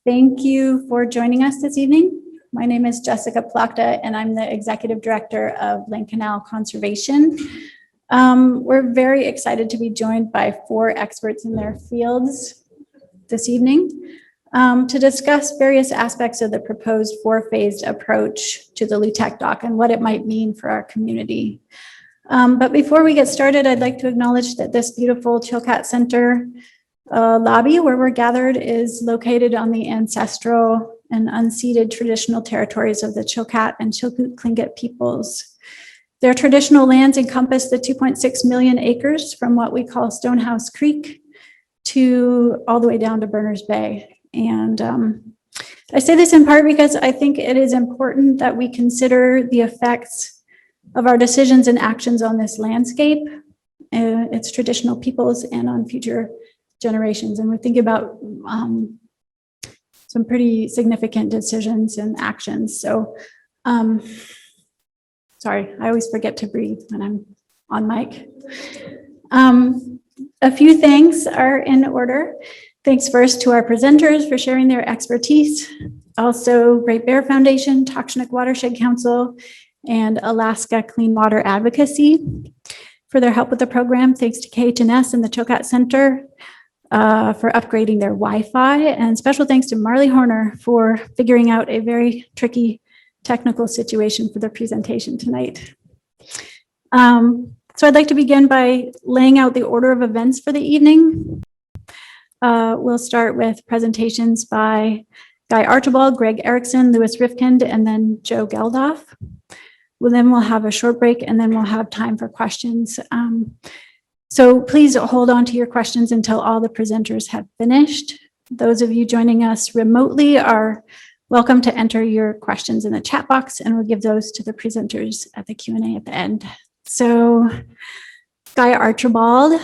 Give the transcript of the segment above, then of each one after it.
Thank you for joining us this evening. My name is Jessica Plachta, and I'm the Executive Director of Lake Canal Conservation. We're very excited to be joined by 4 experts in their fields this evening to discuss various aspects of the proposed 4-phased approach to the Lutak Dock and what it might mean for our community. But before we get started, I'd like to acknowledge that this beautiful Chilkat Center lobby where we're gathered is located on the ancestral and unceded traditional territories of the Chilkat and Chilkoot Tlingit peoples. Their traditional lands encompass the 2.6 million acres from what we call Stonehouse Creek to all the way down to Berners Bay. And I say this in part because I think it is important that we consider the effects of our decisions and actions on this landscape, its traditional peoples, and on future generations. And we're thinking about some pretty significant decisions and actions. So, sorry, I always forget to breathe when I'm on mic. A few things are in order. Thanks first to our presenters for sharing their expertise. Also, Great Bear Foundation, Takshnik Watershed Council, and Alaska Clean Water Advocacy for their help with the program. Thanks to KHNS and the Chilkat Center for upgrading their Wi-Fi, and special thanks to Marley Horner for figuring out a very tricky technical situation for the presentation tonight. So I'd like to begin by laying out the order of events for the evening. We'll start with presentations by Guy Archibald, Greg Erickson, Louis Rifkind, and then Joe Geldof. Then we'll have a short break, and then we'll have time for questions. So please hold on to your questions until all the presenters have finished. Those of you joining us remotely are welcome to enter your questions in the chat box, and we'll give those to the presenters at the Q&A at the end. So Guy Archibald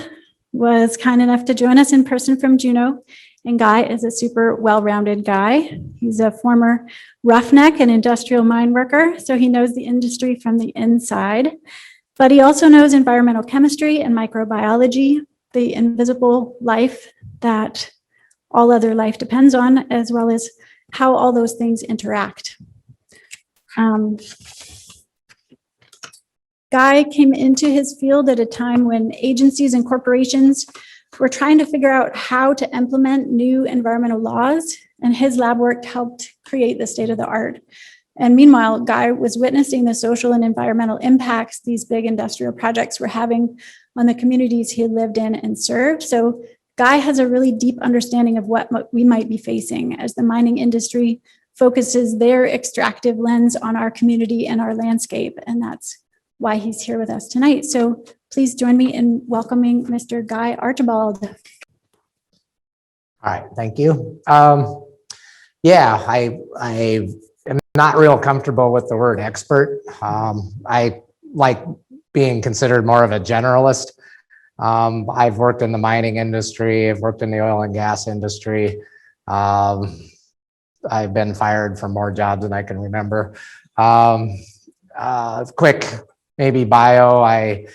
was kind enough to join us in person from Juneau, and Guy is a super well-rounded guy. He's a former roughneck and industrial mine worker, so he knows the industry from the inside. But he also knows environmental chemistry and microbiology, the invisible life that all other life depends on, as well as how all those things interact. Guy came into his field at a time when agencies and corporations were trying to figure out how to implement new environmental laws, and his lab work helped create the state of the art. And meanwhile, Guy was witnessing the social and environmental impacts these big industrial projects were having on the communities he lived in and served. So Guy has a really deep understanding of what we might be facing as the mining industry focuses their extractive lens on our community and our landscape. And that's why he's here with us tonight. So please join me in welcoming Mr. Guy Archibald. All right, thank you. I'm not real comfortable with the word expert. I like being considered more of a generalist. I've worked in the mining industry. I've worked in the oil and gas industry. I've been fired from more jobs than I can remember. Quick, maybe bio. I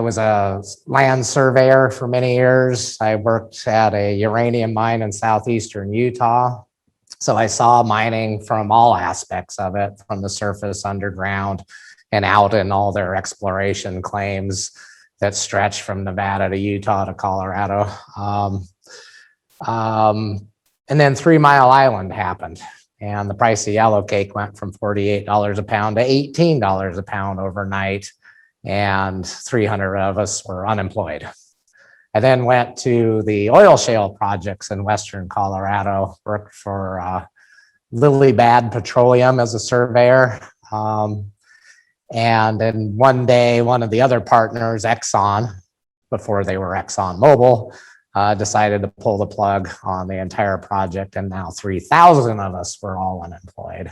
was a land surveyor for many years. I worked at a uranium mine in southeastern Utah. So I saw mining from all aspects of it, from the surface, underground, and out in all their exploration claims that stretch from Nevada to Utah to Colorado. And then 3 Mile Island happened, and the price of yellow cake went from $48 a pound to $18 a pound overnight, and 300 of us were unemployed. I then went to the oil shale projects in Western Colorado, worked for Lily Bad Petroleum as a surveyor. And then one day, one of the other partners, Exxon, before they were ExxonMobil, decided to pull the plug on the entire project, and now 3,000 of us were all unemployed.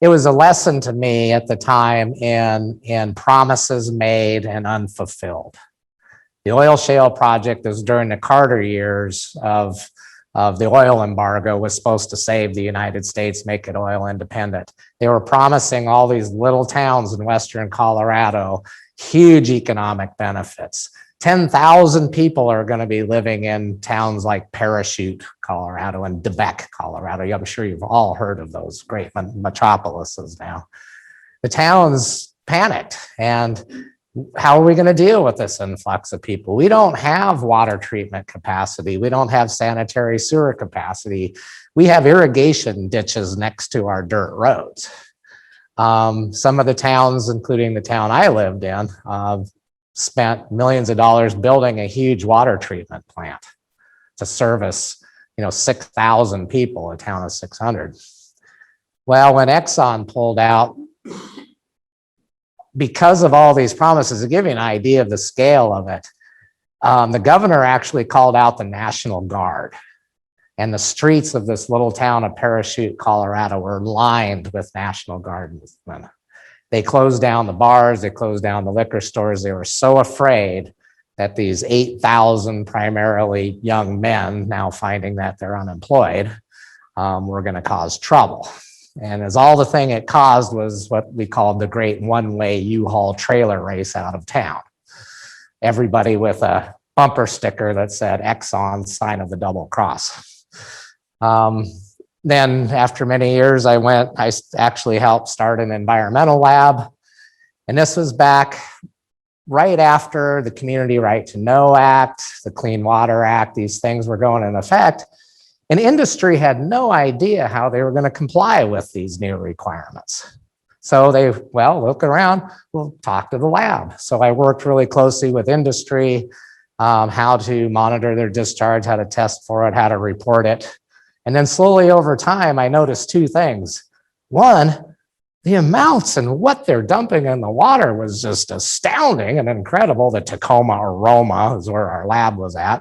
It was a lesson to me at the time in promises made and unfulfilled. The oil shale project was during the Carter years of the oil embargo, was supposed to save the United States, make it oil independent. They were promising all these little towns in Western Colorado, huge economic benefits. 10,000 people are going to be living in towns like Parachute, Colorado, and Quebec, Colorado. I'm sure you've all heard of those great metropolises now. The towns panicked, and how are we going to deal with this influx of people? We don't have water treatment capacity. We don't have sanitary sewer capacity. We have irrigation ditches next to our dirt roads. Some of the towns, including the town I lived in, spent millions of dollars building a huge water treatment plant to service, 6,000 people, a town of 600. Well, when Exxon pulled out, because of all these promises, to give you an idea of the scale of it, the governor actually called out the National Guard, and the streets of this little town of Parachute, Colorado, were lined with National Guardsmen. They closed down the bars, they closed down the liquor stores. They were so afraid that these 8,000 primarily young men, now finding that they're unemployed, were going to cause trouble. And as all the thing it caused was what we called the great one-way U-Haul trailer race out of town. Everybody with a bumper sticker that said Exxon, sign of the double cross. Then after many years, I actually helped start an environmental lab. And this was back right after the Community Right to Know Act, the Clean Water Act. These things were going in effect. And industry had no idea how they were going to comply with these new requirements. So they, look around, we'll talk to the lab. So I worked really closely with industry, how to monitor their discharge, how to test for it, how to report it. And then slowly over time, I noticed two things. One, the amounts and what they're dumping in the water was just astounding and incredible. The Tacoma aroma is where our lab was at.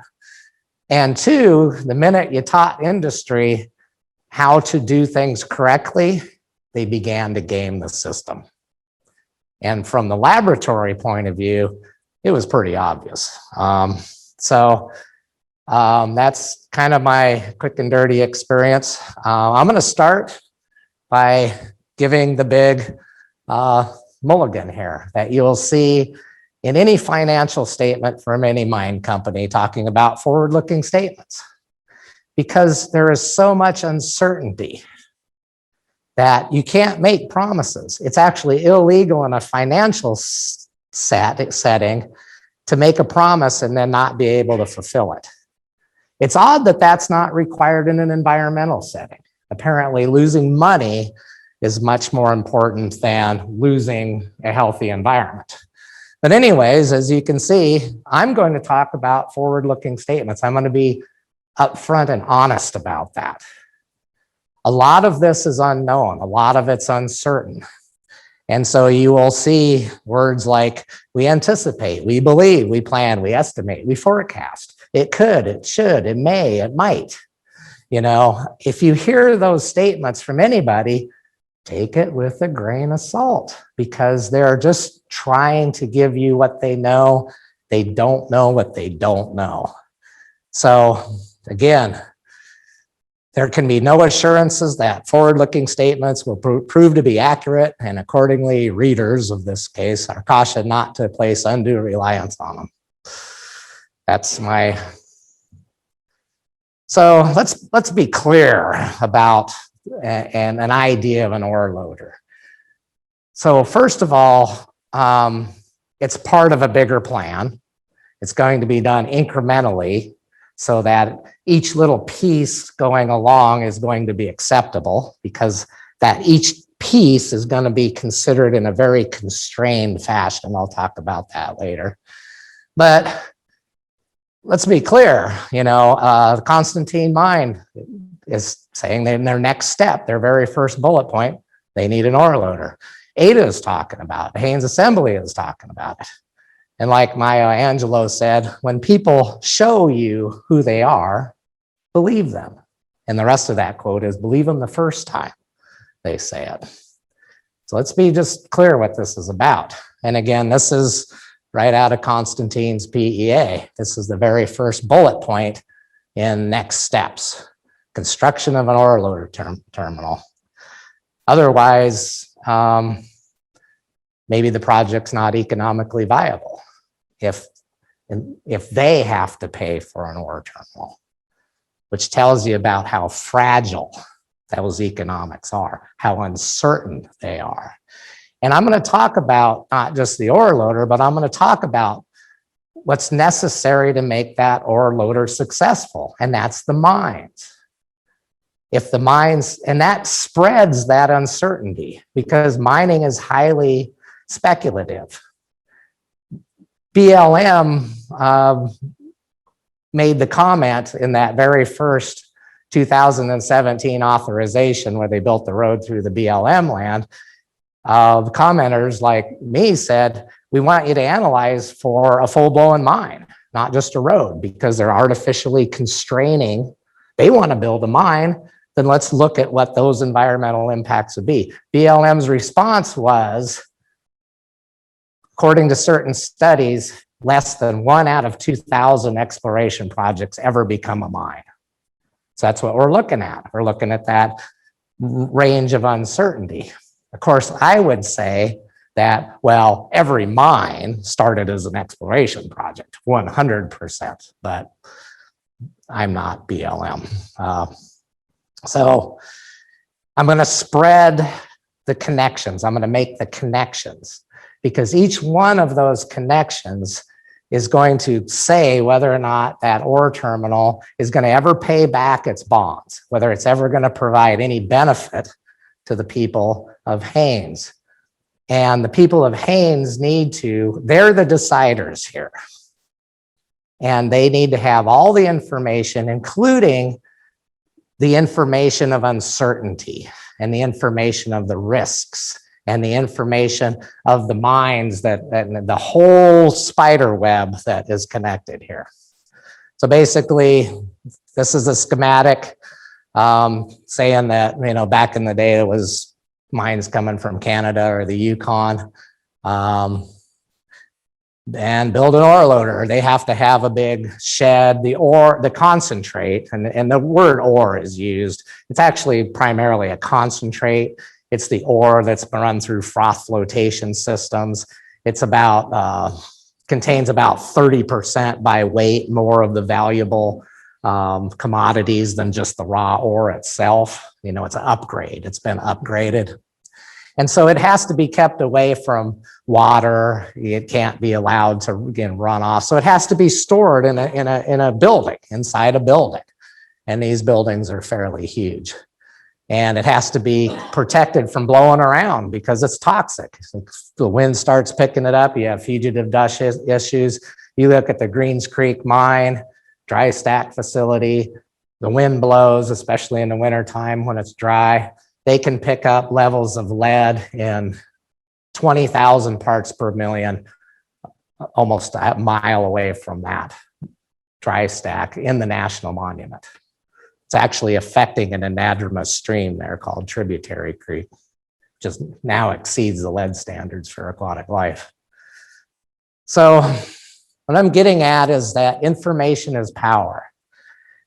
And two, the minute you taught industry how to do things correctly, they began to game the system. And from the laboratory point of view, it was pretty obvious. That's kind of my quick and dirty experience. I'm going to start by giving the big mulligan here that you'll see in any financial statement from any mine company talking about forward-looking statements, because there is so much uncertainty that you can't make promises. It's actually illegal in a financial setting to make a promise and then not be able to fulfill it. It's odd that that's not required in an environmental setting. Apparently, losing money is much more important than losing a healthy environment. But anyways, as you can see, I'm going to talk about forward-looking statements. I'm going to be upfront and honest about that. A lot of this is unknown. A lot of it's uncertain. And so you will see words like we anticipate, we believe, we plan, we estimate, we forecast. It could, it should, it may, it might. If you hear those statements from anybody, take it with a grain of salt, because they're just trying to give you what they know. They don't know what they don't know. So again, there can be no assurances that forward-looking statements will prove to be accurate, and accordingly, readers of this case are cautioned not to place undue reliance on them. So let's be clear about an idea of an ore loader. So first of all, it's part of a bigger plan. It's going to be done incrementally so that each little piece going along is going to be acceptable, because that each piece is going to be considered in a very constrained fashion. I'll talk about that later. But let's be clear, the Constantine mine is saying that in their next step, their very first bullet point, they need an ore loader. Ada is talking about it. Haynes Assembly is talking about it. And like Maya Angelou said, when people show you who they are, believe them. And the rest of that quote is, believe them the first time they say it. So let's be just clear what this is about. And again, this is right out of Constantine's PEA. This is the very first bullet point in next steps: construction of an ore loader terminal. Otherwise, maybe the project's not economically viable if they have to pay for an ore terminal, which tells you about how fragile those economics are, how uncertain they are. And I'm going to talk about not just the ore loader, but I'm going to talk about what's necessary to make that ore loader successful, and that's the mines. If the mines, and that spreads that uncertainty because mining is highly speculative. BLM made the comment in that very first 2017 authorization where they built the road through the BLM land. Commenters like me said, we want you to analyze for a full-blown mine, not just a road, because they're artificially constraining. They want to build a mine, then let's look at what those environmental impacts would be. BLM's response was, according to certain studies, less than 1 out of 2,000 exploration projects ever become a mine. So that's what we're looking at. We're looking at that range of uncertainty. Of course, I would say that, well, every mine started as an exploration project, 100%, but I'm not BLM. So I'm going to spread the connections. I'm going to make the connections because each one of those connections is going to say whether or not that ore terminal is going to ever pay back its bonds, whether it's ever going to provide any benefit to the people of Haines. And the people of Haines they're the deciders here. And they need to have all the information, including the information of uncertainty and the information of the risks and the information of the mines and the whole spider web that is connected here. So basically, this is a schematic saying that, back in the day, it was mines coming from Canada or the Yukon, and build an ore loader. They have to have a big shed, the concentrate, and the word ore is used. It's actually primarily a concentrate. It's the ore that's run through froth flotation systems. It's contains about 30% by weight more of the valuable commodities than just the raw ore itself. It's an upgrade. It's been upgraded. And so it has to be kept away from water. It can't be allowed to, run off. So it has to be stored in a building, inside a building. And these buildings are fairly huge. And it has to be protected from blowing around because it's toxic. If the wind starts picking it up, you have fugitive dust issues. You look at the Greens Creek mine, dry stack facility, the wind blows, especially in the wintertime when it's dry. They can pick up levels of lead in 20,000 parts per million, almost a mile away from that dry stack in the National Monument. It's actually affecting an anadromous stream there called Tributary Creek, just now exceeds the lead standards for aquatic life. So what I'm getting at is that information is power.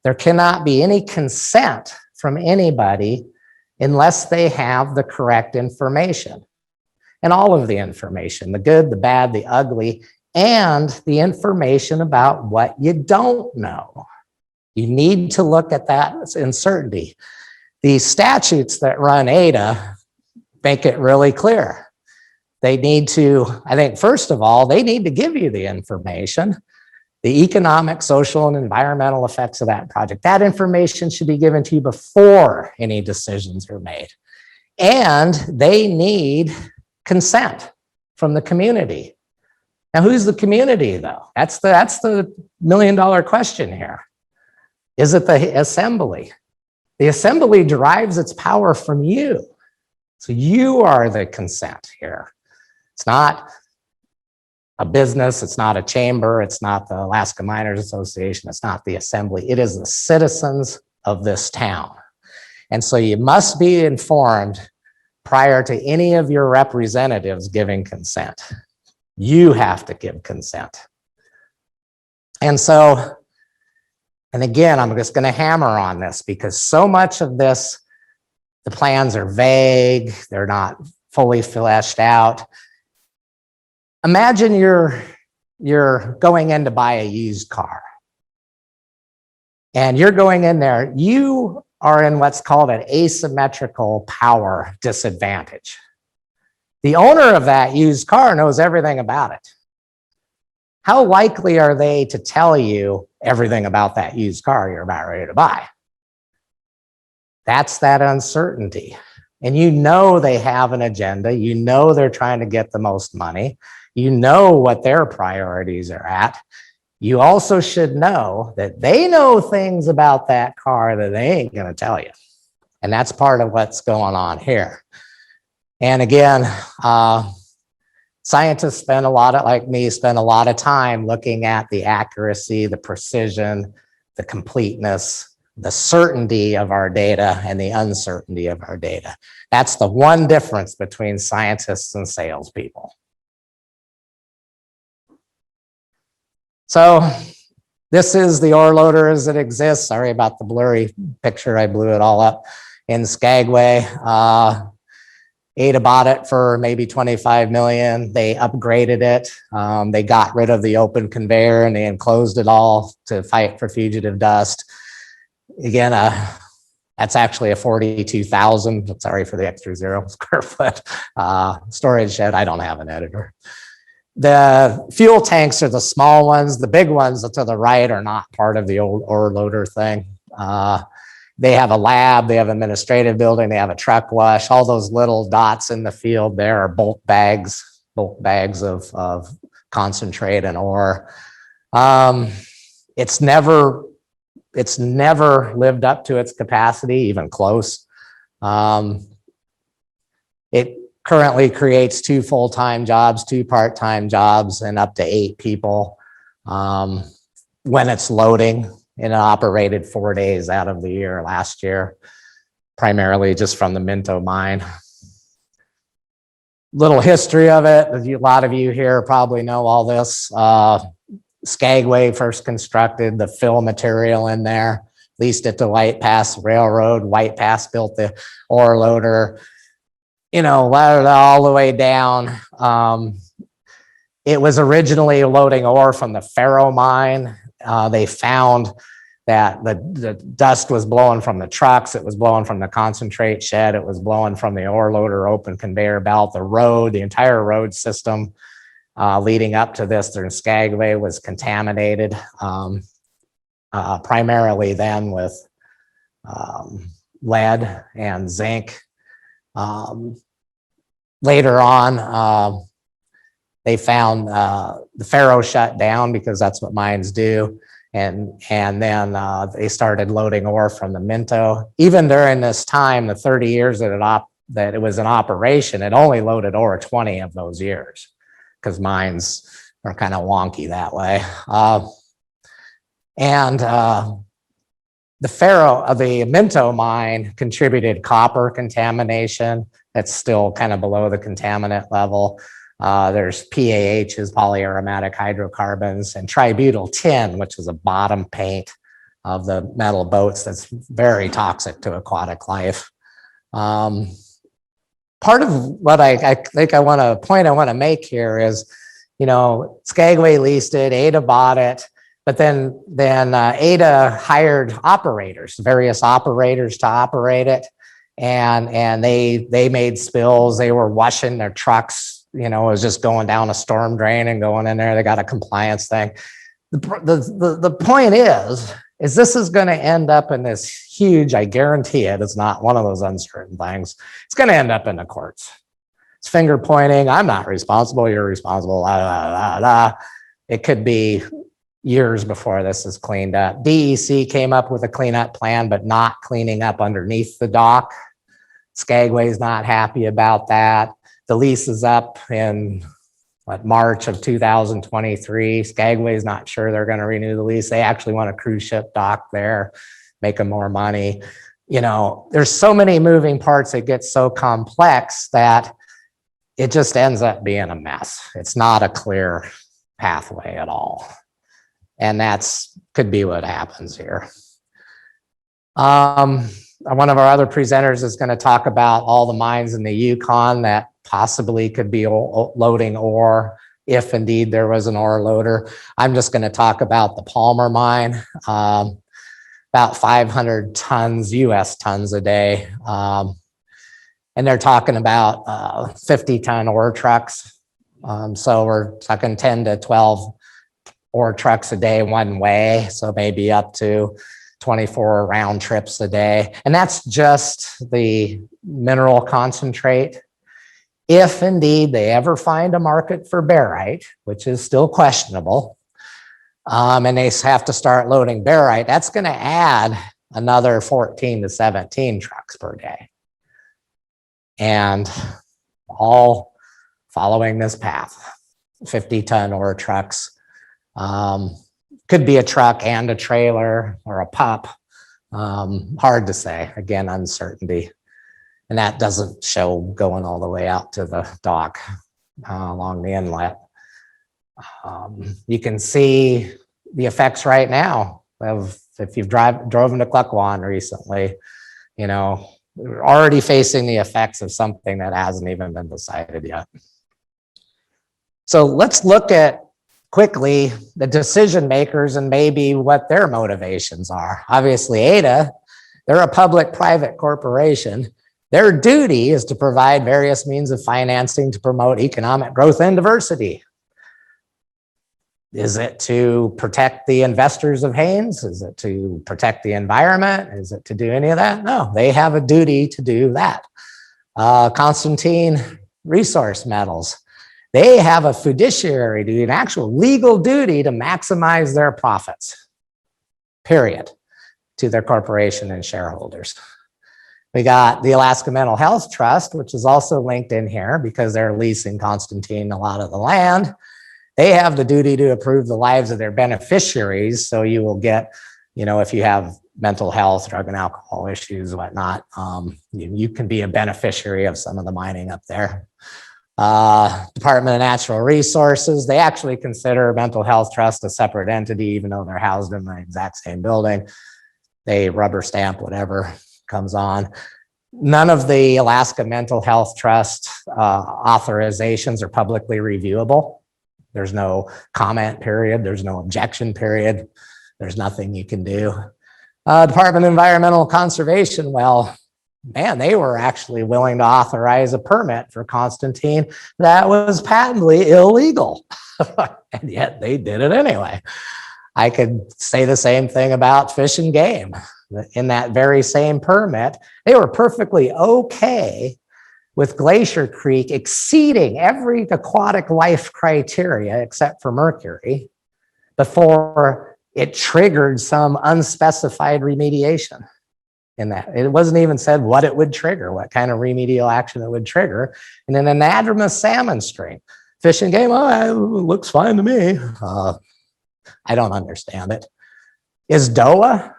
There cannot be any consent from anybody unless they have the correct information. And all of the information, the good, the bad, the ugly, and the information about what you don't know. You need to look at that uncertainty. The statutes that run ADA make it really clear. They need to, I think, first of all, they need to give you the information, the economic, social, and environmental effects of that project. That information should be given to you before any decisions are made. And they need consent from the community. Now, who's the community, though? That's the million-dollar question here. Is it the assembly? The assembly derives its power from you. So you are the consent here. It's not a business, it's not a chamber, it's not the Alaska Miners Association, it's not the assembly. It is the citizens of this town. And so you must be informed prior to any of your representatives giving consent. You have to give consent. And so, and again, I'm just going to hammer on this because so much of this, the plans are vague, they're not fully fleshed out. Imagine you're going in to buy a used car. And you're going in there, you are in what's called an asymmetrical power disadvantage. The owner of that used car knows everything about it. How likely are they to tell you everything about that used car you're about ready to buy? That's that uncertainty. And you know they have an agenda. You know they're trying to get the most money. You know what their priorities are at. You also should know that they know things about that car that they ain't going to tell you. And that's part of what's going on here. And again, scientists spend a lot of, like me, spend a lot of time looking at the accuracy, the precision, the completeness, the certainty of our data and the uncertainty of our data. That's the one difference between scientists and salespeople. So this is the ore loader as it exists. Sorry about the blurry picture. I blew it all up in Skagway. Ada bought it for maybe 25 million. They upgraded it. They got rid of the open conveyor and they enclosed it all to fight for fugitive dust. Again, that's actually a 42,000, sorry for the extra 0 square foot storage shed. I don't have an editor. The fuel tanks are the small ones. The big ones to the right are not part of the old ore loader thing. They have a lab, they have an administrative building, they have a truck wash. All those little dots in the field there are bulk bags of concentrate and ore. It's never lived up to its capacity, even close. It currently creates 2 full-time jobs, 2 part-time jobs, and up to 8 people when it's loading. And it operated 4 days out of the year last year, primarily just from the Minto mine. Little history of it. A lot of you here probably know all this. Skagway first constructed the fill material in there, leased it to White Pass Railroad. White Pass built the ore loader, you know, loaded all the way down. It was originally loading ore from the Faro mine. They found that the dust was blowing from the trucks. It was blowing from the concentrate shed. It was blowing from the ore loader open conveyor belt. The road, the entire road system leading up to this in Skagway was contaminated, primarily then with lead and zinc. Later on, they found the Faro shut down because that's what mines do. And then they started loading ore from the Minto. Even during this time, the 30 years that it was in operation, it only loaded ore 20 of those years because mines are kind of wonky that way. The Minto mine contributed copper contamination. That's still kind of below the contaminant level. There's PAHs, polyaromatic hydrocarbons, and tributyl tin, which is a bottom paint of the metal boats that's very toxic to aquatic life. Part of what I think I want to make here is, you know, Skagway leased it, Ada bought it, but then Ada hired operators, various operators to operate it, and they made spills. They were washing their trucks. You know, it was just going down a storm drain and going in there. They got a compliance thing. The point is this is going to end up in this huge, I guarantee it's not one of those uncertain things. It's going to end up in the courts. It's finger pointing. I'm not responsible. You're responsible. It could be years before this is cleaned up. DEC came up with a cleanup plan, but not cleaning up underneath the dock. Skagway's not happy about that. The lease is up in March of 2023. Skagway's not sure they're going to renew the lease. They actually want a cruise ship dock there, making more money. You know, there's so many moving parts. It gets so complex that it just ends up being a mess. It's not a clear pathway at all. And could be what happens here. One of our other presenters is going to talk about all the mines in the Yukon that possibly could be loading ore if indeed there was an ore loader. I'm just going to talk about the Palmer mine, about 500 tons, US tons a day. And they're talking about 50-ton ore trucks. So we're talking 10 to 12 ore trucks a day one way. So maybe up to 24 round trips a day. And that's just the mineral concentrate. If indeed they ever find a market for barite, which is still questionable, and they have to start loading barite, that's going to add another 14 to 17 trucks per day. And all following this path, 50-ton ore trucks. Could be a truck and a trailer or a pup. Hard to say. Again, uncertainty. And that doesn't show going all the way out to the dock along the inlet. You can see the effects right now of if you've driven to Cluckwan recently, you know, we're already facing the effects of something that hasn't even been decided yet. So let's look at quickly the decision makers and maybe what their motivations are. Obviously, ADA, they're a public-private corporation. Their duty is to provide various means of financing to promote economic growth and diversity. Is it to protect the investors of Haynes? Is it to protect the environment? Is it to do any of that? No, they have a duty to do that. Constantine Resource Metals, they have a fiduciary duty, an actual legal duty to maximize their profits, period, to their corporation and shareholders. We got the Alaska Mental Health Trust, which is also linked in here because they're leasing Constantine a lot of the land. They have the duty to improve the lives of their beneficiaries. So you will get, you know, if you have mental health, drug and alcohol issues, whatnot, you can be a beneficiary of some of the mining up there. Department of Natural Resources, they actually consider Mental Health Trust a separate entity, even though they're housed in the exact same building. They rubber stamp whatever comes on. None of the Alaska Mental Health Trust authorizations are publicly reviewable. There's no comment period. There's no objection period. There's nothing you can do. Department of Environmental Conservation, well, man, they were actually willing to authorize a permit for Constantine that was patently illegal. And yet they did it anyway. I could say the same thing about Fish and Game. In that very same permit, they were perfectly okay with Glacier Creek exceeding every aquatic life criteria except for mercury before it triggered some unspecified remediation. In that, it wasn't even said what it would trigger, what kind of remedial action it would trigger. And then an anadromous salmon stream, Fish and Game, oh, it looks fine to me. I don't understand it. Is DOA?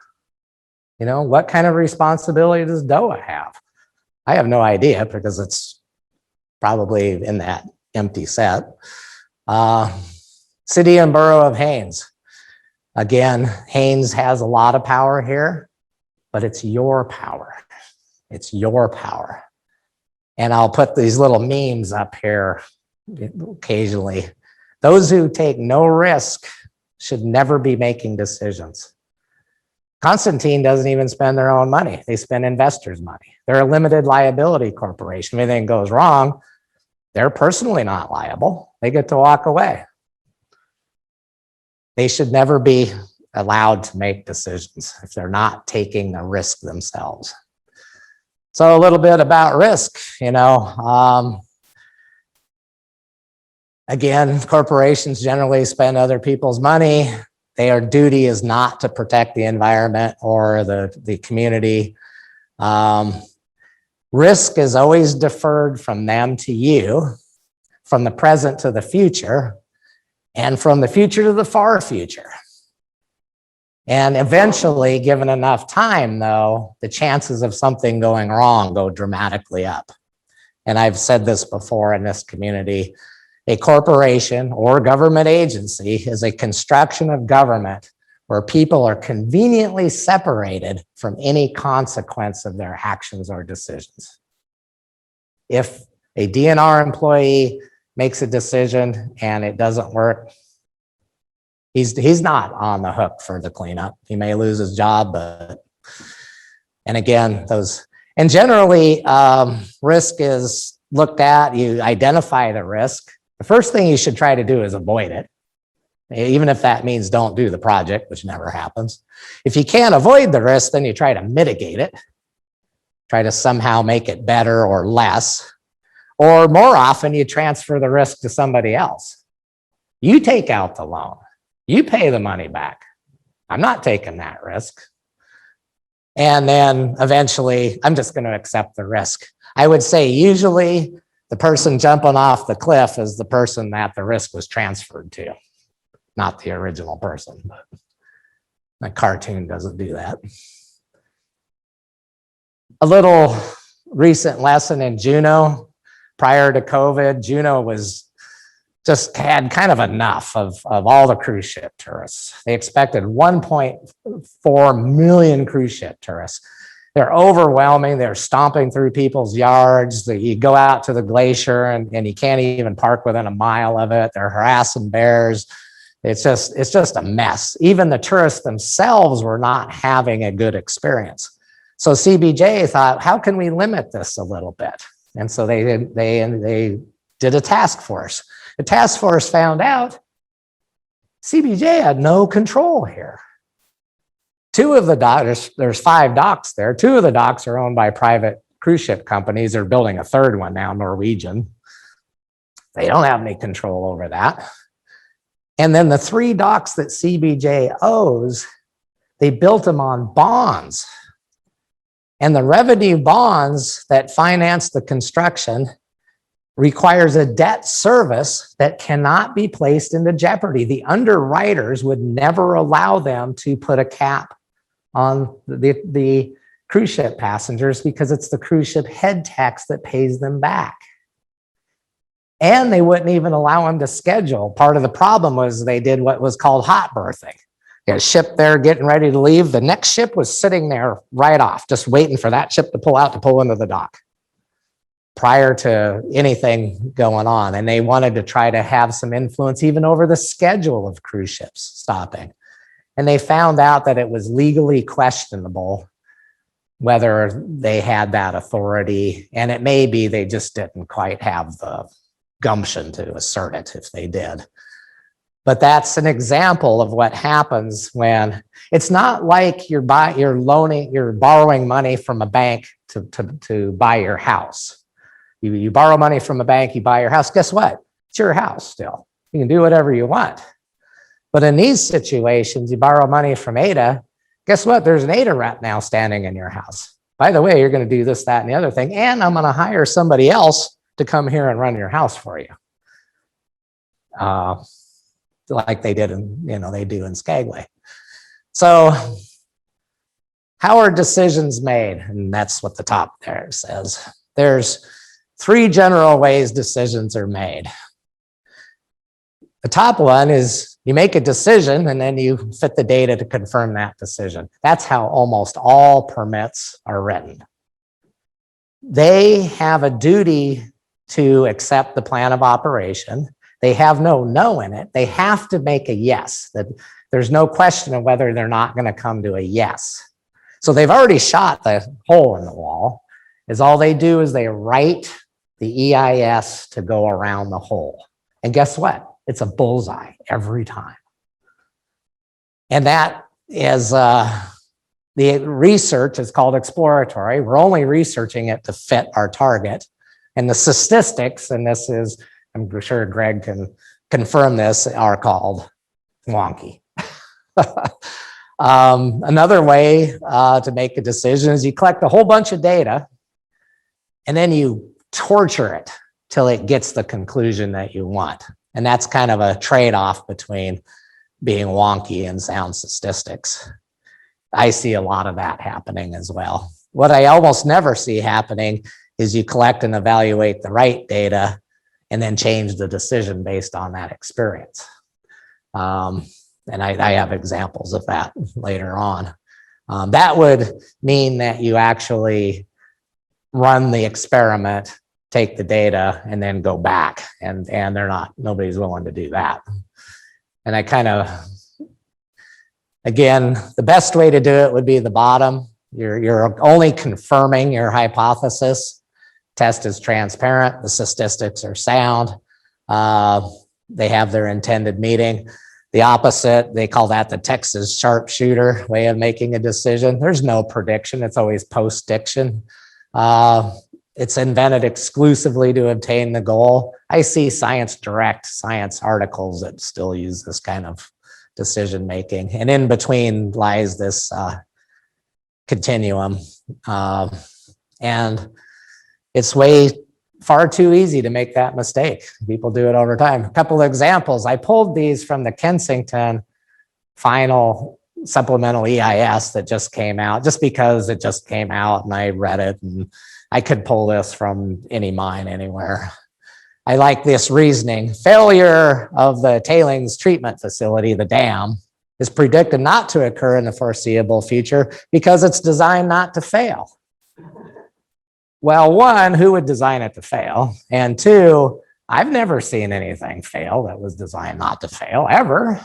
You know, what kind of responsibility does DOA have? I have no idea because it's probably in that empty set. City and Borough of Haynes. Again, Haynes has a lot of power here, but it's your power. It's your power. And I'll put these little memes up here occasionally. Those who take no risk should never be making decisions. Constantine doesn't even spend their own money. They spend investors' money. They're a limited liability corporation. If anything goes wrong, they're personally not liable. They get to walk away. They should never be allowed to make decisions if they're not taking the risk themselves. So a little bit about risk, you know. Again, corporations generally spend other people's money. Their duty is not to protect the environment or the community. Risk is always deferred from them to you, from the present to the future, and from the future to the far future. And eventually, given enough time, though, the chances of something going wrong go dramatically up. And I've said this before in this community. A corporation or government agency is a construction of government where people are conveniently separated from any consequence of their actions or decisions. If a DNR employee makes a decision and it doesn't work, he's not on the hook for the cleanup. He may lose his job, but, and again, and generally risk is looked at, you identify the risk. The first thing you should try to do is avoid it. Even if that means don't do the project, which never happens. If you can't avoid the risk, then you try to mitigate it. Try to somehow make it better or less. Or more often, you transfer the risk to somebody else. You take out the loan. You pay the money back. I'm not taking that risk. And then eventually, I'm just going to accept the risk. I would say usually the person jumping off the cliff is the person that the risk was transferred to, not the original person. But the cartoon doesn't do that. A little recent lesson in Juneau. Prior to COVID, Juneau just had kind of enough of all the cruise ship tourists. They expected 1.4 million cruise ship tourists. They're overwhelming. They're stomping through people's yards. You go out to the glacier and you can't even park within a mile of it. They're harassing bears. It's just a mess. Even the tourists themselves were not having a good experience. So CBJ thought, how can we limit this a little bit? And so they did a task force. The task force found out CBJ had no control here. Two of the docks, there's 5 docks there. 2 of the docks are owned by private cruise ship companies. They're building a 3rd one now, Norwegian. They don't have any control over that. And then the 3 docks that CBJ owes, they built them on bonds. And the revenue bonds that finance the construction requires a debt service that cannot be placed into jeopardy. The underwriters would never allow them to put a cap on the cruise ship passengers because it's the cruise ship head tax that pays them back. And they wouldn't even allow them to schedule. Part of the problem was they did what was called hot berthing. You had a ship there getting ready to leave. The next ship was sitting there right off, just waiting for that ship to pull out to pull into the dock prior to anything going on. And they wanted to try to have some influence even over the schedule of cruise ships stopping. And they found out that it was legally questionable whether they had that authority. And it may be they just didn't quite have the gumption to assert it if they did. But that's an example of what happens when it's not like you're borrowing money from a bank to buy your house. You borrow money from a bank, you buy your house. Guess what? It's your house still. You can do whatever you want. But in these situations, you borrow money from Ada. Guess what? There's an Ada rep now standing in your house. By the way, you're going to do this, that, and the other thing. And I'm going to hire somebody else to come here and run your house for you. Like they did they do in Skagway. So how are decisions made? And that's what the top there says. There's 3 general ways decisions are made. The top one is you make a decision and then you fit the data to confirm that decision. That's how almost all permits are written. They have a duty to accept the plan of operation. They have no in it. They have to make a yes. That there's no question of whether they're not going to come to a yes. So they've already shot the hole in the wall. All they do is they write the EIS to go around the hole. And guess what? It's a bullseye every time. And that is the research is called exploratory. We're only researching it to fit our target. And the statistics, and this is, I'm sure Greg can confirm this, are called wonky. Another way to make a decision is you collect a whole bunch of data and then you torture it till it gets the conclusion that you want. And that's kind of a trade-off between being wonky and sound statistics. I see a lot of that happening as well. What I almost never see happening is you collect and evaluate the right data and then change the decision based on that experience. And I have examples of that later on. That would mean that you actually run the experiment take the data and then go back, and nobody's willing to do that. And I kind of, again, the best way to do it would be the bottom. You're only confirming your hypothesis. Test is transparent. The statistics are sound. They have their intended meaning. The opposite, they call that the Texas sharpshooter way of making a decision. There's no prediction. It's always post-diction. It's invented exclusively to obtain the goal. I see science articles that still use this kind of decision making. And in between lies this continuum. And it's far too easy to make that mistake. People do it over time. A couple of examples. I pulled these from the Kensington final supplemental EIS that just came out, just because it just came out and I read it, and I could pull this from any mine anywhere. I like this reasoning. Failure of the tailings treatment facility, the dam, is predicted not to occur in the foreseeable future because it's designed not to fail. Well, one, who would design it to fail? And two, I've never seen anything fail that was designed not to fail, ever.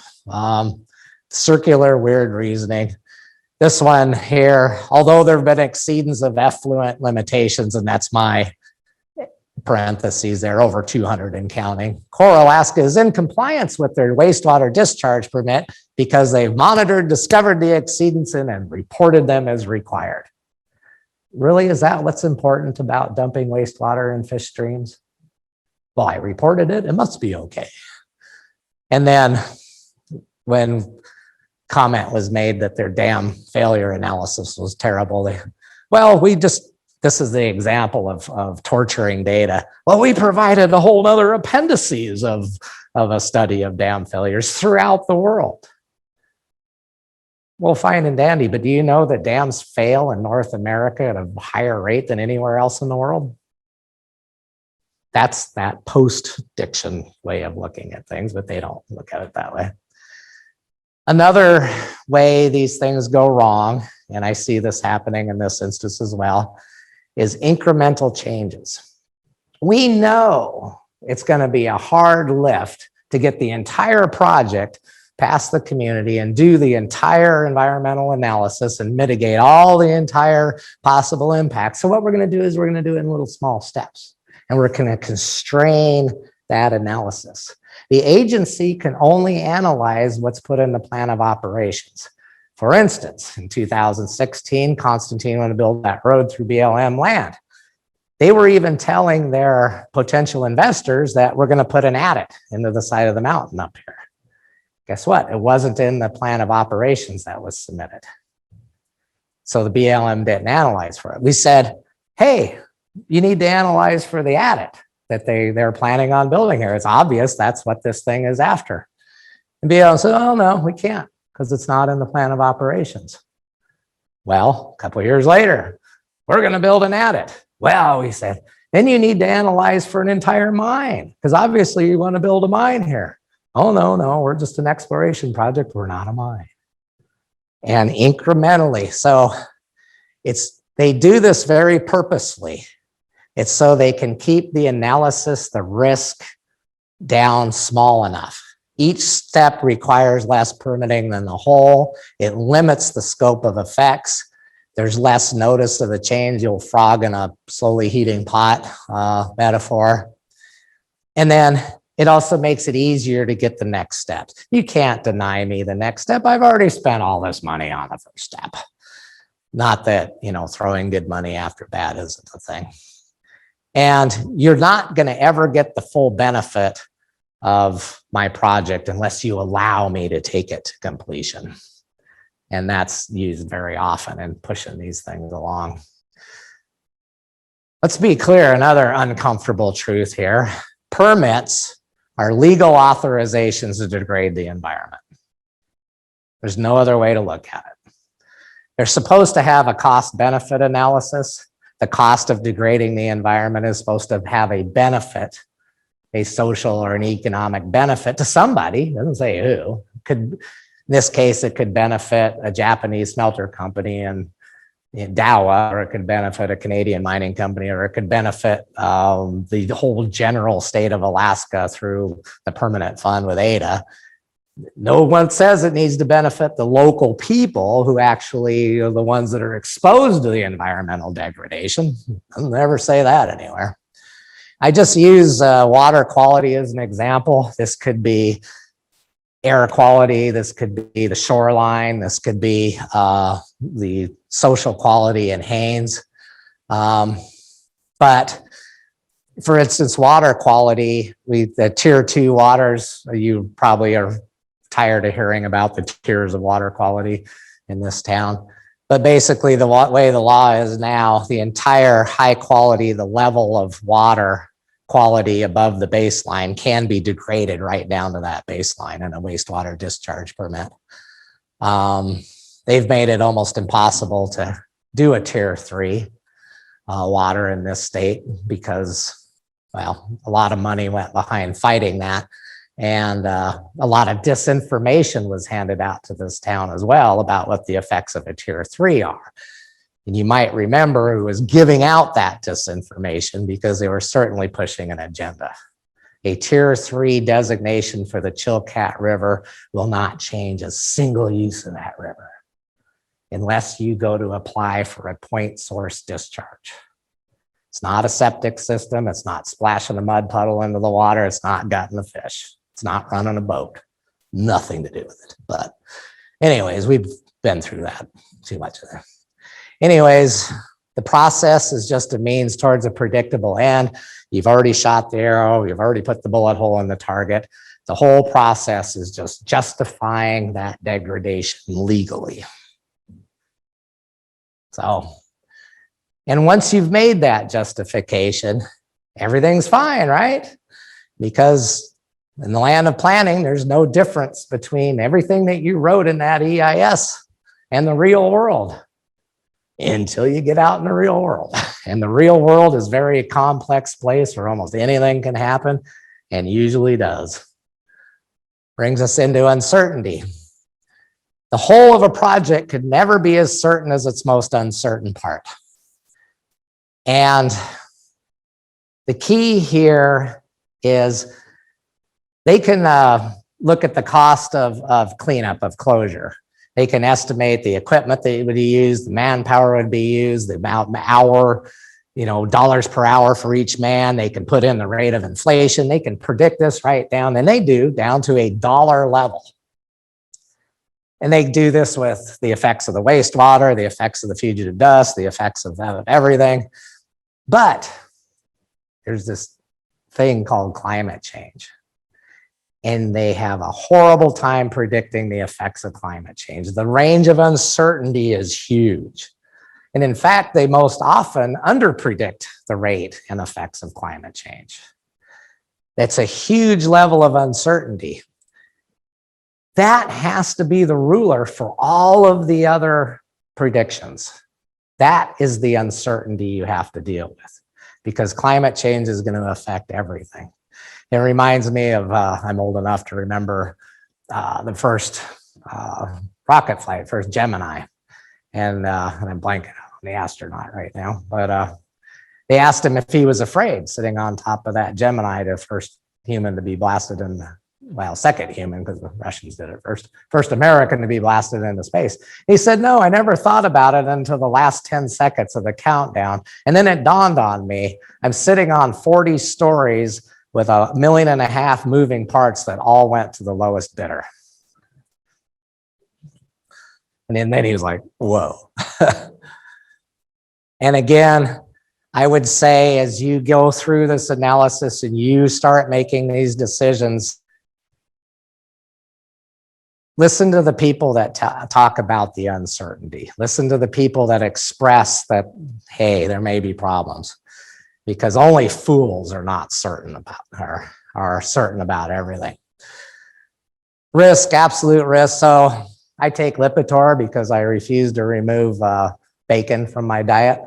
Circular, weird reasoning. This one here, although there have been exceedance of effluent limitations, and that's my parentheses there, over 200 and counting, Core Alaska is in compliance with their wastewater discharge permit because they've monitored, discovered the exceedance, and reported them as required. Really, is that what's important about dumping wastewater in fish streams? Well, I reported it, it must be okay. And then when comment was made that their dam failure analysis was terrible, this is the example of torturing data. Well, we provided a whole other appendices of a study of dam failures throughout the world. Well, fine and dandy, but do you know that dams fail in North America at a higher rate than anywhere else in the world? That's that post-diction way of looking at things, but they don't look at it that way. Another way these things go wrong, and I see this happening in this instance as well, is incremental changes. We know it's going to be a hard lift to get the entire project past the community and do the entire environmental analysis and mitigate all the entire possible impacts. So what we're going to do is we're going to do it in little small steps, and we're going to constrain that analysis. The agency can only analyze what's put in the plan of operations. For instance, in 2016, Constantine wanted to build that road through BLM land. They were even telling their potential investors that we're going to put an adit into the side of the mountain up here. Guess what? It wasn't in the plan of operations that was submitted. So the BLM didn't analyze for it. We said, hey, you need to analyze for the adit that they're planning on building here. It's obvious that's what this thing is after. And BLM said, oh, no, we can't because it's not in the plan of operations. Well, a couple of years later, we're going to build an adit. Well, we said, then you need to analyze for an entire mine because obviously you want to build a mine here. Oh, no, we're just an exploration project. We're not a mine. And incrementally, so they do this very purposely. It's so they can keep the analysis, the risk down small enough. Each step requires less permitting than the whole. It limits the scope of effects. There's less notice of the change. You'll frog in a slowly heating pot metaphor. And then it also makes it easier to get the next steps. You can't deny me the next step. I've already spent all this money on the first step. Not that, throwing good money after bad isn't a thing. And you're not going to ever get the full benefit of my project unless you allow me to take it to completion. And that's used very often in pushing these things along. Let's be clear, another uncomfortable truth here. Permits are legal authorizations to degrade the environment. There's no other way to look at it. They're supposed to have a cost-benefit analysis. The cost of degrading the environment is supposed to have a benefit, a social or an economic benefit to somebody. It doesn't say who. In this case, it could benefit a Japanese smelter company in Dowa, or it could benefit a Canadian mining company, or it could benefit the whole general state of Alaska through the permanent fund with ADA. No one says it needs to benefit the local people who actually are the ones that are exposed to the environmental degradation. I'll never say that anywhere. I just use water quality as an example. This could be air quality, this could be the shoreline, this could be the social quality in Haines. But for instance, water quality, the tier 2 waters, you probably are tired of hearing about the tiers of water quality in this town. But basically the way the law is now, the entire high quality, the level of water quality above the baseline can be degraded right down to that baseline in a wastewater discharge permit. They've made it almost impossible to do a tier 3 water in this state because, well, a lot of money went behind fighting that. And a lot of disinformation was handed out to this town as well about what the effects of a tier 3 are. And you might remember who was giving out that disinformation because they were certainly pushing an agenda. A tier 3 designation for the Chilkat River will not change a single use of that river unless you go to apply for a point source discharge. It's not a septic system. It's not splashing a mud puddle into the water. It's not gutting the fish. It's not running a boat. Nothing to do with it. But anyways, we've been through that, too much of that. Anyways, the process is just a means towards a predictable end. You've already shot the arrow. You've already put the bullet hole in the target. The whole process is just justifying that degradation legally. So, and once you've made that justification, everything's fine, right? Because in the land of planning, there's no difference between everything that you wrote in that EIS and the real world until you get out in the real world. And the real world is a very complex place where almost anything can happen and usually does. Brings us into uncertainty. The whole of a project could never be as certain as its most uncertain part. And the key here is they can look at the cost of cleanup, of closure. They can estimate the equipment that would be used, the manpower would be used, the amount hour, dollars per hour for each man. They can put in the rate of inflation. They can predict this right down, and they do, down to a dollar level. And they do this with the effects of the wastewater, the effects of the fugitive dust, the effects of everything. But there's this thing called climate change. And they have a horrible time predicting the effects of climate change. The range of uncertainty is huge. And in fact, they most often underpredict the rate and effects of climate change. That's a huge level of uncertainty. That has to be the ruler for all of the other predictions. That is the uncertainty you have to deal with because climate change is going to affect everything. It reminds me of, I'm old enough to remember the first rocket flight, first Gemini. And I'm blanking on the astronaut right now, but they asked him if he was afraid sitting on top of that Gemini, the first human to be blasted in the, well, second human because the Russians did it first American to be blasted into space. He said, no, I never thought about it until the last 10 seconds of the countdown. And then it dawned on me, I'm sitting on 40 stories with 1.5 million moving parts that all went to the lowest bidder. And then he was like, whoa. And again, I would say as you go through this analysis and you start making these decisions, listen to the people that talk about the uncertainty. Listen to the people that express that, hey, there may be problems. Because only fools are not certain about or are certain about everything. Risk, absolute risk. So I take Lipitor because I refuse to remove bacon from my diet.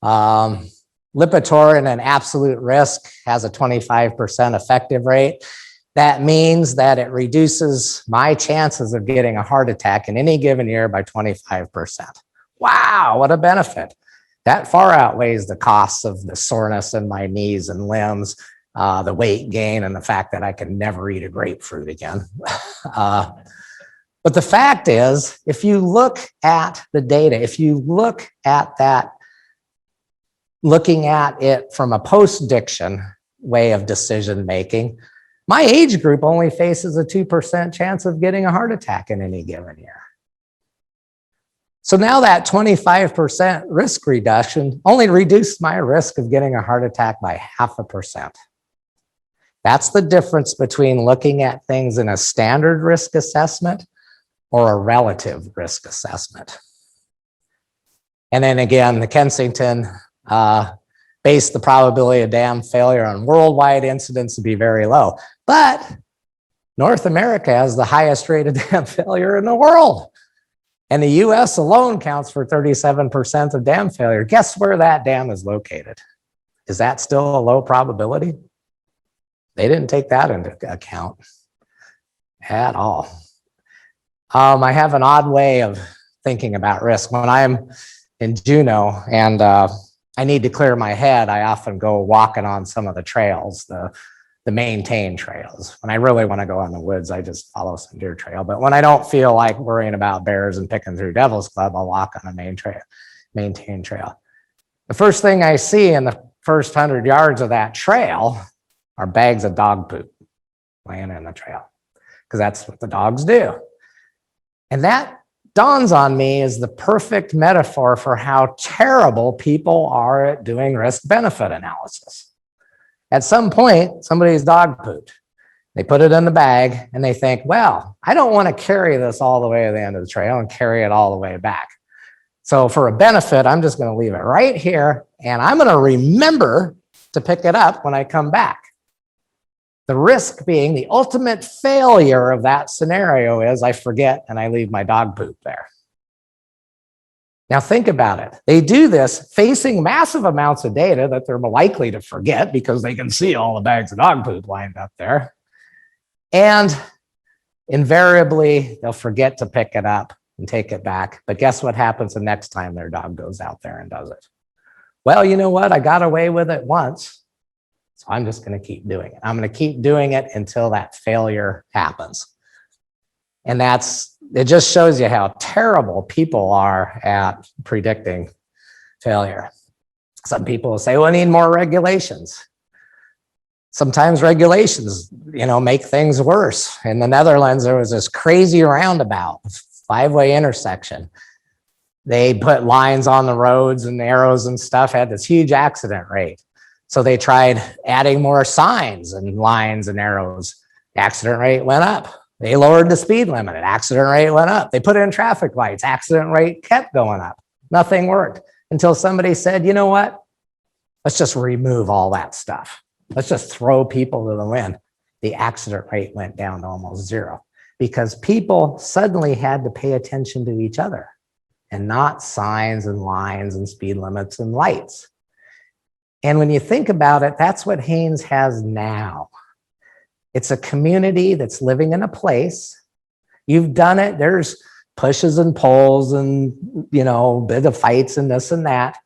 Lipitor in an absolute risk has a 25% effective rate. That means that it reduces my chances of getting a heart attack in any given year by 25%. Wow, what a benefit. That far outweighs the costs of the soreness in my knees and limbs, the weight gain, and the fact that I can never eat a grapefruit again. But the fact is, if you look at the data, if you look at that, looking at it from a post-diction way of decision making, my age group only faces a 2% chance of getting a heart attack in any given year. So now that 25% risk reduction only reduced my risk of getting a heart attack by 0.5%. That's the difference between looking at things in a standard risk assessment or a relative risk assessment. And then again, the Kensington based the probability of dam failure on worldwide incidence to be very low. But North America has the highest rate of dam failure in the world. And the US alone counts for 37% of dam failure. Guess where that dam is located? Is that still a low probability? They didn't take that into account at all. I have an odd way of thinking about risk. When I'm in Juneau and I need to clear my head, I often go walking on some of the trails, the maintained trails. When I really want to go in the woods, I just follow some deer trail. But when I don't feel like worrying about bears and picking through Devil's Club, I'll walk on a maintained trail. The first thing I see in the first 100 yards of that trail are bags of dog poop laying in the trail, because that's what the dogs do. And that dawns on me as the perfect metaphor for how terrible people are at doing risk-benefit analysis. At some point, somebody's dog pooped. They put it in the bag and they think, well, I don't want to carry this all the way to the end of the trail and carry it all the way back. So for a benefit, I'm just going to leave it right here and I'm going to remember to pick it up when I come back. The risk being the ultimate failure of that scenario is I forget and I leave my dog poop there. Now think about it. They do this facing massive amounts of data that they're likely to forget because they can see all the bags of dog poop lined up there. And invariably, they'll forget to pick it up and take it back. But guess what happens the next time their dog goes out there and does it? Well, you know what? I got away with it once, so I'm just going to keep doing it. I'm going to keep doing it until that failure happens. And it just shows you how terrible people are at predicting failure. Some people will say, well, I need more regulations. Sometimes regulations, make things worse. In the Netherlands, there was this crazy roundabout, 5-way intersection. They put lines on the roads and arrows and stuff, had this huge accident rate. So they tried adding more signs and lines and arrows. The accident rate went up. They lowered the speed limit, accident rate went up. They put in traffic lights, accident rate kept going up. Nothing worked until somebody said, you know what? Let's just remove all that stuff. Let's just throw people to the wind. The accident rate went down to almost zero because people suddenly had to pay attention to each other and not signs and lines and speed limits and lights. And when you think about it, that's what Haines has now. It's a community that's living in a place. You've done it. There's pushes and pulls and, bit of fights and this and that.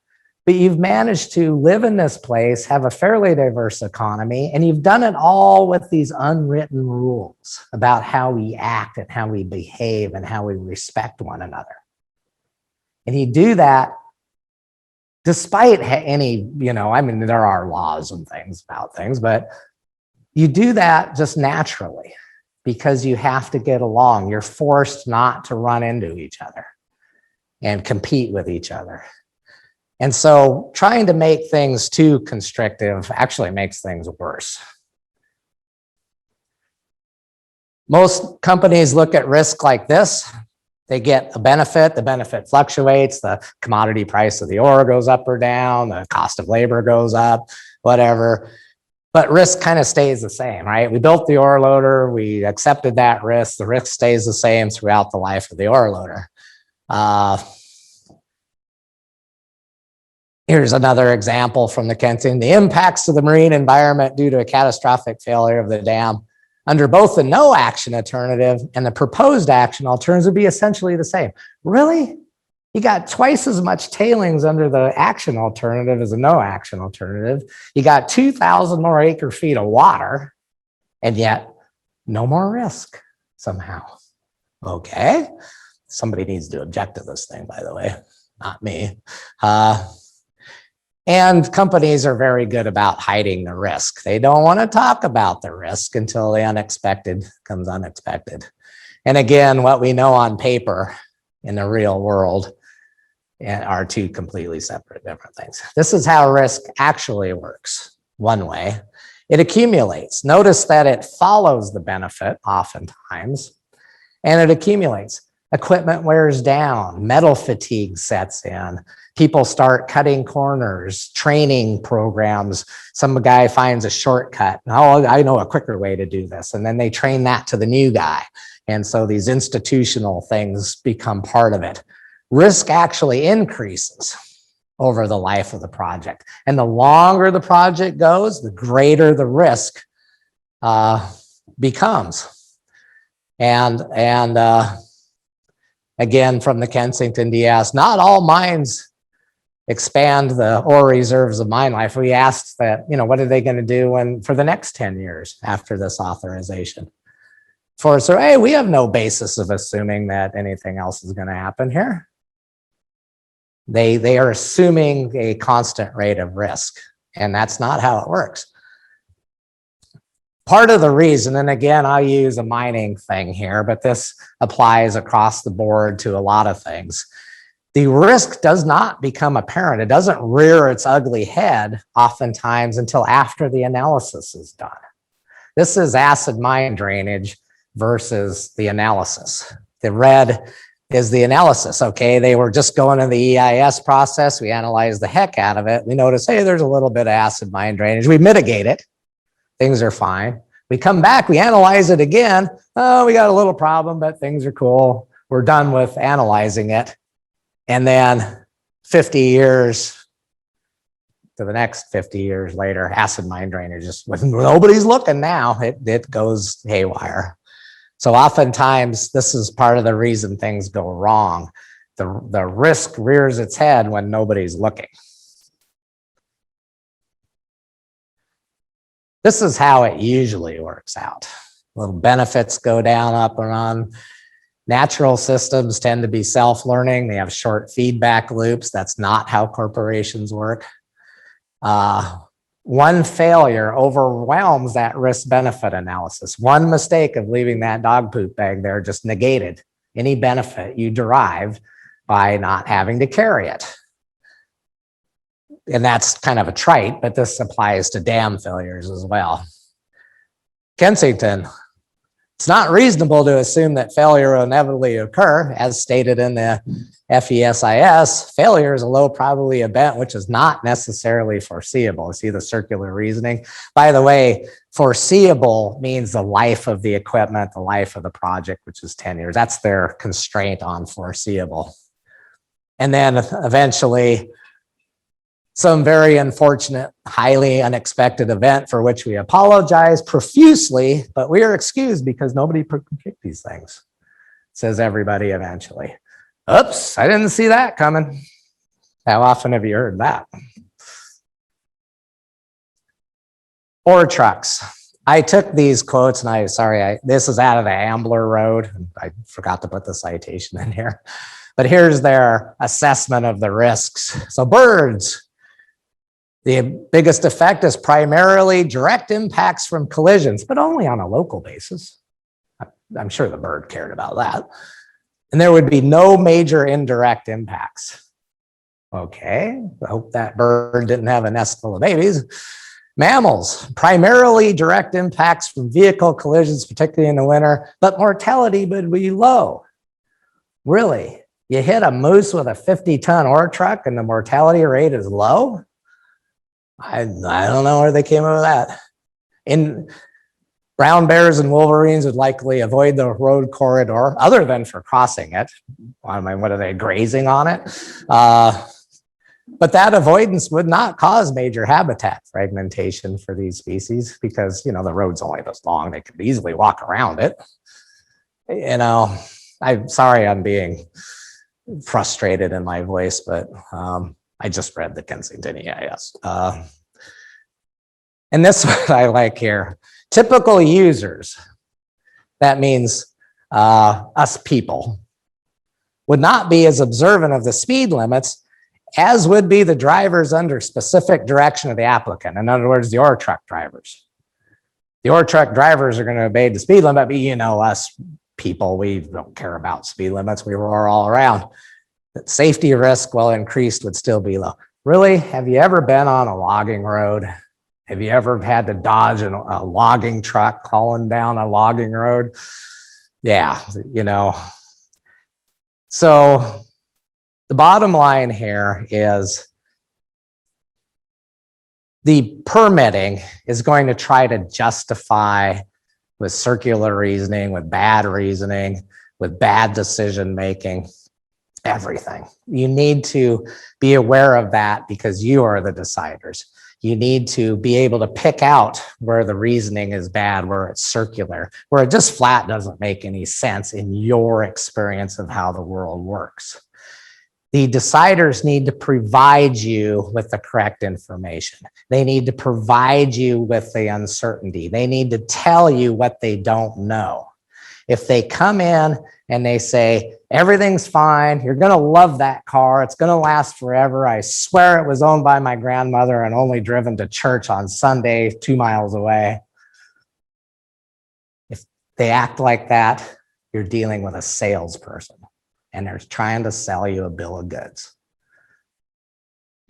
But you've managed to live in this place, have a fairly diverse economy, and you've done it all with these unwritten rules about how we act and how we behave and how we respect one another. And you do that despite any, there are laws and things about things, but you do that just naturally because you have to get along. You're forced not to run into each other and compete with each other. And so trying to make things too constrictive actually makes things worse. Most companies look at risk like this. They get a benefit, the benefit fluctuates, the commodity price of the ore goes up or down, the cost of labor goes up, whatever. But risk kind of stays the same, right? We built the ore loader, we accepted that risk, the risk stays the same throughout the life of the ore loader. Here's another example from the Kensington. The impacts to the marine environment due to a catastrophic failure of the dam under both the no action alternative and the proposed action alternative would be essentially the same. Really? You got twice as much tailings under the action alternative as a no action alternative. You got 2,000 more acre feet of water, and yet no more risk somehow. Okay. Somebody needs to object to this thing, by the way, not me. And companies are very good about hiding the risk. They don't want to talk about the risk until the unexpected comes unexpected. And again, what we know on paper in the real world are two completely separate different things. This is how risk actually works. One way, it accumulates. Notice that it follows the benefit oftentimes, and it accumulates. Equipment wears down, metal fatigue sets in, people start cutting corners, training programs. Some guy finds a shortcut. Oh, I know a quicker way to do this. And then they train that to the new guy. And so these institutional things become part of it. Risk actually increases over the life of the project. And the longer the project goes, the greater the risk becomes. And again, from the Kensington DS, not all mines expand the ore reserves of mine life. We asked that, what are they going to do for the next 10 years after this authorization? So, hey, we have no basis of assuming that anything else is going to happen here. They are assuming a constant rate of risk, and that's not how it works. Part of the reason, and again, I'll use a mining thing here, but this applies across the board to a lot of things. The risk does not become apparent. It doesn't rear its ugly head oftentimes until after the analysis is done. This is acid mine drainage versus the analysis. The red is the analysis. Okay, they were just going in the EIS process. We analyzed the heck out of it. We notice, hey, there's a little bit of acid mine drainage. We mitigate it. Things are fine. We come back, we analyze it again. Oh, we got a little problem, but things are cool. We're done with analyzing it. And then 50 years to the next 50 years later, acid mine drainage, just when nobody's looking now, it goes haywire. So oftentimes, this is part of the reason things go wrong. The risk rears its head when nobody's looking. This is how it usually works out. Little benefits go down, up and on. Natural systems tend to be self-learning. They have short feedback loops. That's not how corporations work. One failure overwhelms that risk-benefit analysis. One mistake of leaving that dog poop bag there just negated any benefit you derive by not having to carry it. And that's kind of a trite, but this applies to dam failures as well. Kensington, it's not reasonable to assume that failure will inevitably occur. As stated in the FESIS, failure is a low probability event, which is not necessarily foreseeable. See the circular reasoning? By the way, foreseeable means the life of the equipment, the life of the project, which is 10 years. That's their constraint on foreseeable. And then eventually, some very unfortunate, highly unexpected event for which we apologize profusely, but we are excused because nobody predicted these things, says everybody eventually. Oops, I didn't see that coming. How often have you heard that? Ore trucks. I took these quotes and this is out of the Ambler Road. I forgot to put the citation in here, but here's their assessment of the risks. So birds. The biggest effect is primarily direct impacts from collisions, but only on a local basis. I'm sure the bird cared about that. And there would be no major indirect impacts. Okay, I hope that bird didn't have a nest full of babies. Mammals, primarily direct impacts from vehicle collisions, particularly in the winter, but mortality would be low. Really? You hit a moose with a 50-ton ore truck and the mortality rate is low? I don't know where they came up with that. In brown bears and wolverines would likely avoid the road corridor other than for crossing it. I mean, what are they, grazing on it? But that avoidance would not cause major habitat fragmentation for these species because, the road's only this long. They could easily walk around it. I'm sorry I'm being frustrated in my voice, but I just read the Kensington EIS. And this is what I like here. Typical users, that means us people, would not be as observant of the speed limits as would be the drivers under specific direction of the applicant. In other words, the ore truck drivers. The ore truck drivers are going to obey the speed limit, but us people, we don't care about speed limits. We roar all around. But safety risk, while increased, would still be low. Really, have you ever been on a logging road? Have you ever had to dodge a logging truck hauling down a logging road? Yeah, So the bottom line here is the permitting is going to try to justify with circular reasoning, with bad reasoning, with bad decision making, everything. You need to be aware of that because you are the deciders. You need to be able to pick out where the reasoning is bad, where it's circular, where it just flat doesn't make any sense in your experience of how the world works. The deciders need to provide you with the correct information. They need to provide you with the uncertainty. They need to tell you what they don't know. If they come in and they say, everything's fine, you're going to love that car, it's going to last forever, I swear it was owned by my grandmother and only driven to church on Sunday 2 miles away. If they act like that, you're dealing with a salesperson and they're trying to sell you a bill of goods.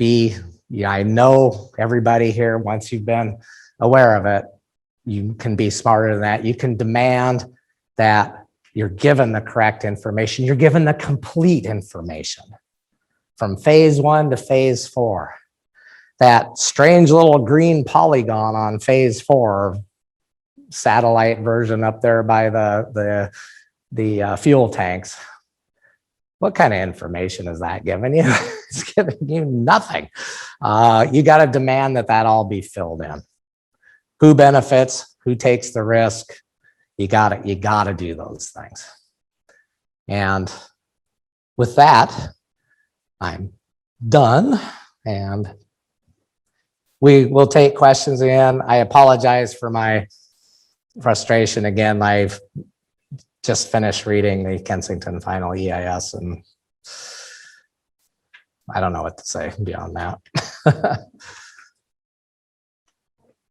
I know everybody here, once you've been aware of it, you can be smarter than that. You can demand that you're given the correct information. You're given the complete information from phase 1 to phase 4. That strange little green polygon on phase 4, satellite version up there by the fuel tanks. What kind of information is that giving you? It's giving you nothing. You got to demand that all be filled in. Who benefits? Who takes the risk? You got to do those things. And with that, I'm done. And we will take questions in. I apologize for my frustration. Again, I've just finished reading the Kensington final EIS, and I don't know what to say beyond that.